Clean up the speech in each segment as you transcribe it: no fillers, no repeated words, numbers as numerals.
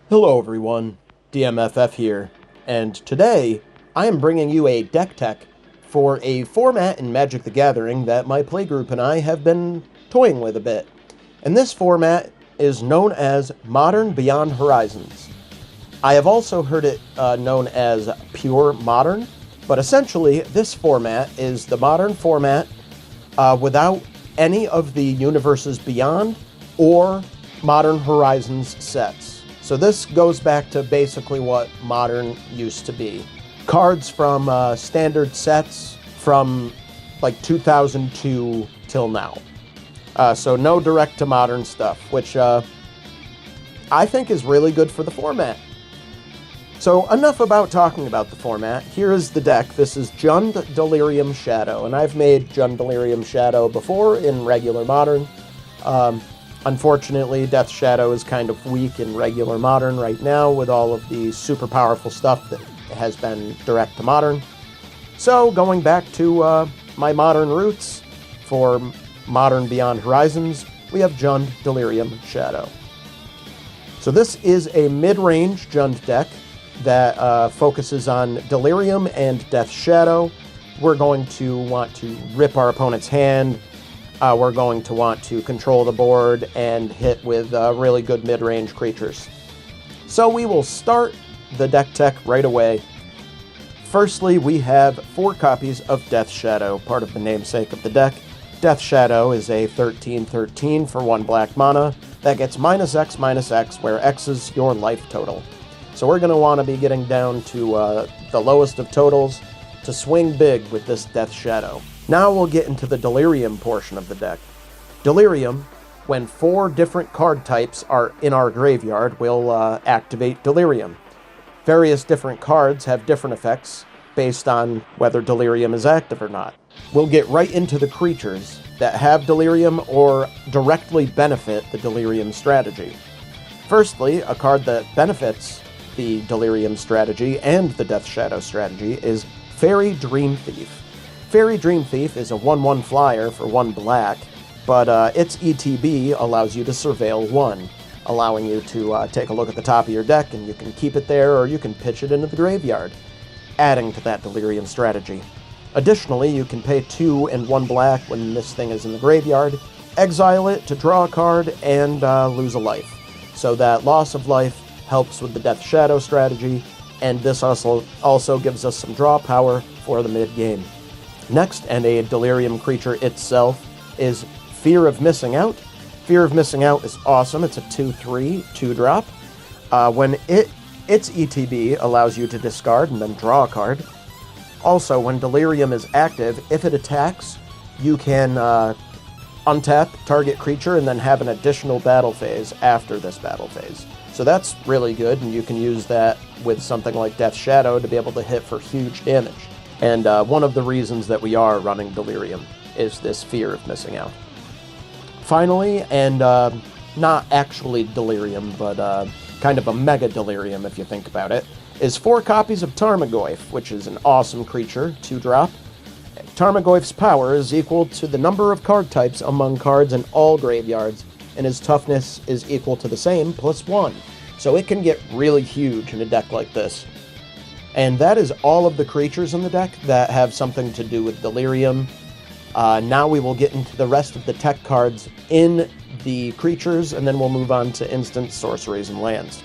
Hello everyone, DMFF here, and today I am bringing you a deck tech for a format in Magic the Gathering that my playgroup and I have been toying with a bit. And this format is known as Modern Beyond Horizons. I have also heard it known as Pure Modern, but essentially this format is the Modern format without any of the universes beyond or Modern Horizons sets. So this goes back to basically what Modern used to be. Cards from standard sets from like 2002 till now. So no direct to Modern stuff, which I think is really good for the format. So enough about talking about the format. Here is the deck. This is Jund Delirium Shadow, and I've made Jund Delirium Shadow before in regular Modern. Unfortunately, Death Shadow is kind of weak in regular Modern right now with all of the super powerful stuff that has been direct to Modern. So, going back to my Modern roots, for Modern Beyond Horizons, we have Jund Delirium Shadow. So this is a mid-range Jund deck that focuses on Delirium and Death Shadow. We're going to want to rip our opponent's hand. We're going to want to control the board and hit with really good mid-range creatures. So we will start the deck tech right away. Firstly, we have 4 copies of Death Shadow, part of the namesake of the deck. Death Shadow is a 13/13 for 1 black mana that gets -X/-X, where X is your life total. So we're going to want to be getting down to the lowest of totals to swing big with this Death Shadow. Now we'll get into the Delirium portion of the deck. Delirium, when 4 different card types are in our graveyard, will activate Delirium. Various different cards have different effects based on whether Delirium is active or not. We'll get right into the creatures that have Delirium or directly benefit the Delirium strategy. Firstly, a card that benefits the Delirium strategy and the Death Shadow strategy is Fairy Dream Thief. Fairy Dream Thief is a 1/1 flyer for 1 black, but its ETB allows you to surveil 1, allowing you to take a look at the top of your deck, and you can keep it there or you can pitch it into the graveyard, adding to that Delirium strategy. Additionally, you can pay 2 and 1 black when this thing is in the graveyard, exile it to draw a card, and lose a life. So that loss of life helps with the Death Shadow strategy, and this also gives us some draw power for the mid-game. Next, and a Delirium creature itself, is Fear of Missing Out. Fear of Missing Out is awesome. It's a 2/3, 2-drop. When its ETB allows you to discard and then draw a card. Also, when Delirium is active, if it attacks, you can untap target creature and then have an additional battle phase after this battle phase. So that's really good, and you can use that with something like Death Shadow to be able to hit for huge damage. And one of the reasons that we are running Delirium is this Fear of Missing Out. Finally, and not actually Delirium, but kind of a mega Delirium if you think about it, is 4 copies of Tarmogoyf, which is an awesome creature, 2-drop. Tarmogoyf's power is equal to the number of card types among cards in all graveyards, and his toughness is equal to the same, +1. So it can get really huge in a deck like this. And that is all of the creatures in the deck that have something to do with Delirium. Now we will get into the rest of the tech cards in the creatures, and then we'll move on to instant sorceries and lands.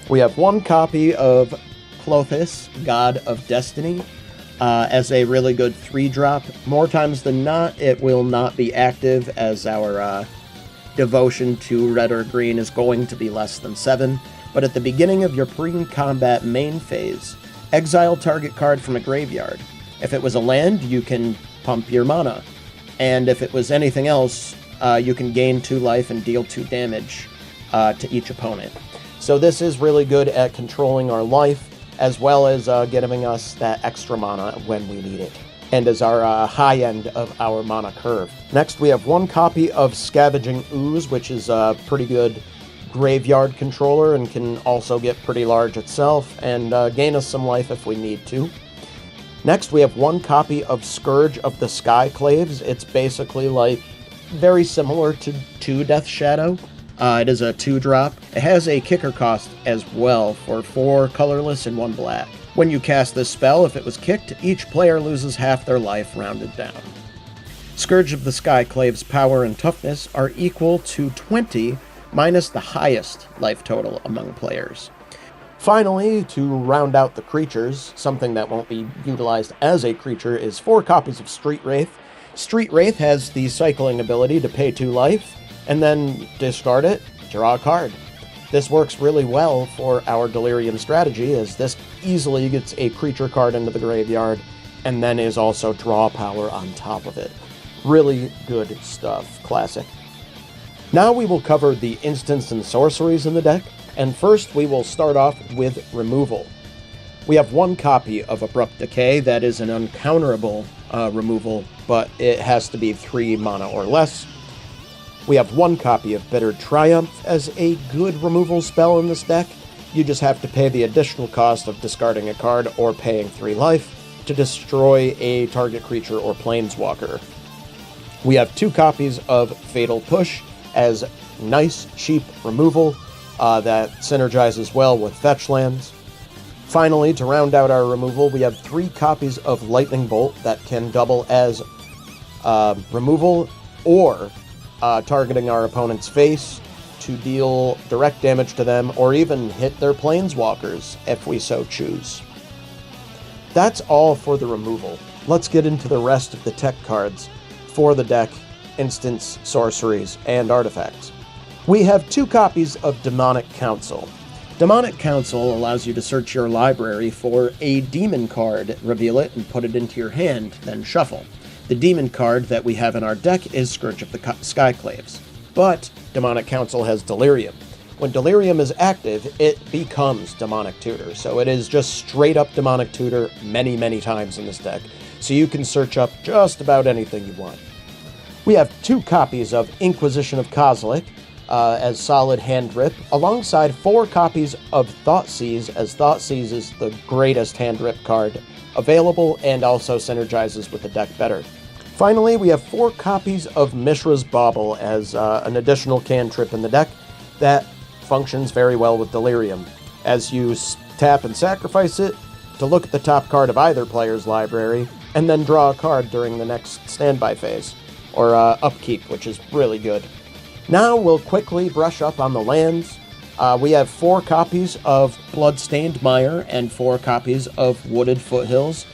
We have 1 copy of Klothys, God of Destiny, as a really good 3-drop. More times than not, it will not be active, as our devotion to red or green is going to be less than 7. But at the beginning of your pre-combat main phase, exile target card from a graveyard. If it was a land, you can pump your mana. And if it was anything else, you can gain 2 life and deal 2 damage to each opponent. So this is really good at controlling our life, as well as giving us that extra mana when we need it, and as our high end of our mana curve. Next, we have 1 copy of Scavenging Ooze, which is a pretty good graveyard controller and can also get pretty large itself and gain us some life if we need to. Next, we have 1 copy of Scourge of the Skyclaves. It's basically like very similar to Death Shadow, It is a 2-drop. It has a kicker cost as well for 4 colorless and 1 black. When you cast this spell, if it was kicked, each player loses half their life rounded down. Scourge of the Skyclave's power and toughness are equal to 20 minus the highest life total among players. Finally, to round out the creatures, something that won't be utilized as a creature is 4 copies of Street Wraith. Street Wraith has the cycling ability to pay 2 life, and then discard it, draw a card. This works really well for our Delirium strategy, as this easily gets a creature card into the graveyard, and then is also draw power on top of it. Really good stuff. Classic. Now we will cover the instants and sorceries in the deck, and first we will start off with removal. We have 1 copy of Abrupt Decay that is an uncounterable removal, but it has to be 3 mana or less. We have 1 copy of Bitter Triumph as a good removal spell in this deck. You just have to pay the additional cost of discarding a card or paying 3 life to destroy a target creature or planeswalker. We have 2 copies of Fatal Push as nice, cheap removal that synergizes well with fetch lands. Finally, to round out our removal, we have 3 copies of Lightning Bolt that can double as removal or targeting our opponent's face to deal direct damage to them or even hit their planeswalkers if we so choose. That's all for the removal. Let's get into the rest of the tech cards for the deck, instants, sorceries, and artifacts. We have 2 copies of Demonic Council. Demonic Council allows you to search your library for a demon card, reveal it, and put it into your hand, then shuffle. The demon card that we have in our deck is Scourge of the Skyclaves, but Demonic Council has Delirium. When Delirium is active, it becomes Demonic Tutor, so it is just straight up Demonic Tutor many, many times in this deck, so you can search up just about anything you want. We have 2 copies of Inquisition of Kozilek as solid hand rip, alongside 4 copies of Thoughtseize, as Thoughtseize is the greatest hand rip card available and also synergizes with the deck better. Finally, we have 4 copies of Mishra's Bauble as an additional cantrip in the deck that functions very well with Delirium, as you tap and sacrifice it to look at the top card of either player's library, and then draw a card during the next standby phase, or upkeep, which is really good. Now we'll quickly brush up on the lands. We have 4 copies of Bloodstained Mire and 4 copies of Wooded Foothills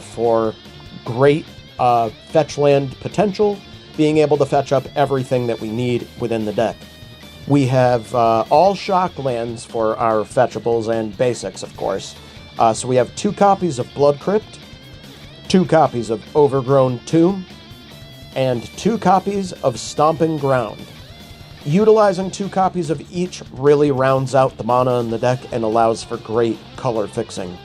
for great fetch land potential, being able to fetch up everything that we need within the deck. We have all shock lands for our fetchables and basics, of course. So we have 2 copies of Blood Crypt, 2 copies of Overgrown Tomb, and 2 copies of Stomping Ground. Utilizing 2 copies of each really rounds out the mana in the deck and allows for great color fixing.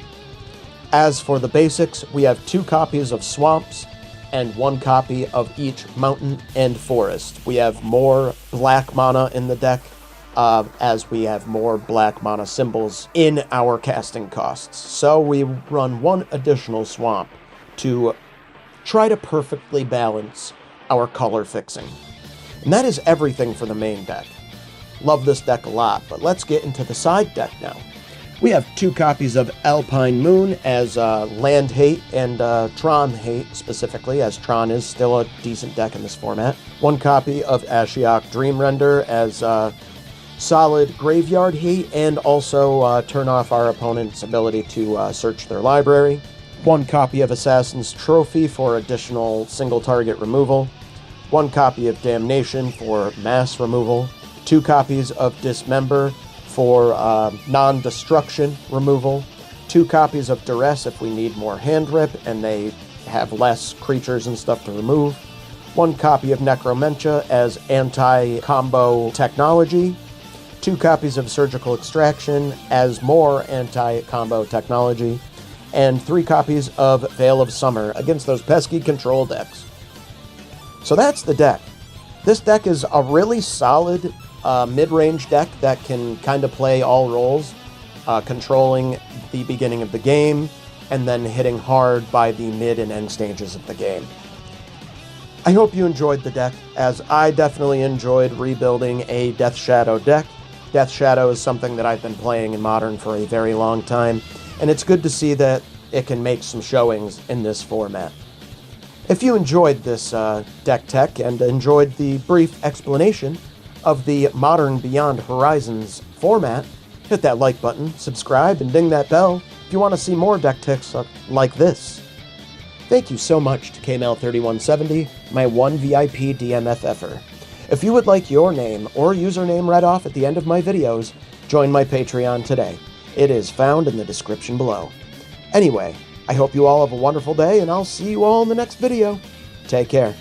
As for the basics, we have 2 copies of Swamps and 1 copy of each Mountain and Forest. We have more black mana in the deck, as we have more black mana symbols in our casting costs. So we run 1 additional Swamp to try to perfectly balance our color fixing. And that is everything for the main deck. Love this deck a lot, but let's get into the side deck now. We have 2 copies of Alpine Moon as Land Hate and Tron Hate specifically, as Tron is still a decent deck in this format. 1 copy of Ashiok Dream Render as solid Graveyard Hate, and also turn off our opponent's ability to search their library. 1 copy of Assassin's Trophy for additional single target removal. 1 copy of Damnation for mass removal. 2 copies of Dismember for non-destruction removal. 2 copies of Duress if we need more hand rip and they have less creatures and stuff to remove. 1 copy of Necromentia as anti-combo technology. 2 copies of Surgical Extraction as more anti-combo technology. And 3 copies of Veil of Summer against those pesky control decks. So that's the deck. This deck is a really solid mid-range deck that can kind of play all roles, controlling the beginning of the game, and then hitting hard by the mid and end stages of the game. I hope you enjoyed the deck, as I definitely enjoyed rebuilding a Death Shadow deck. Death Shadow is something that I've been playing in Modern for a very long time, and it's good to see that it can make some showings in this format. If you enjoyed this deck tech and enjoyed the brief explanation of the Modern Beyond Horizons format, hit that like button, subscribe, and ding that bell if you want to see more deck techs like this. Thank you so much to KML3170, my one VIP DMFFer. If you would like your name or username read off at the end of my videos, join my Patreon today. It is found in the description below. Anyway, I hope you all have a wonderful day, and I'll see you all in the next video. Take care.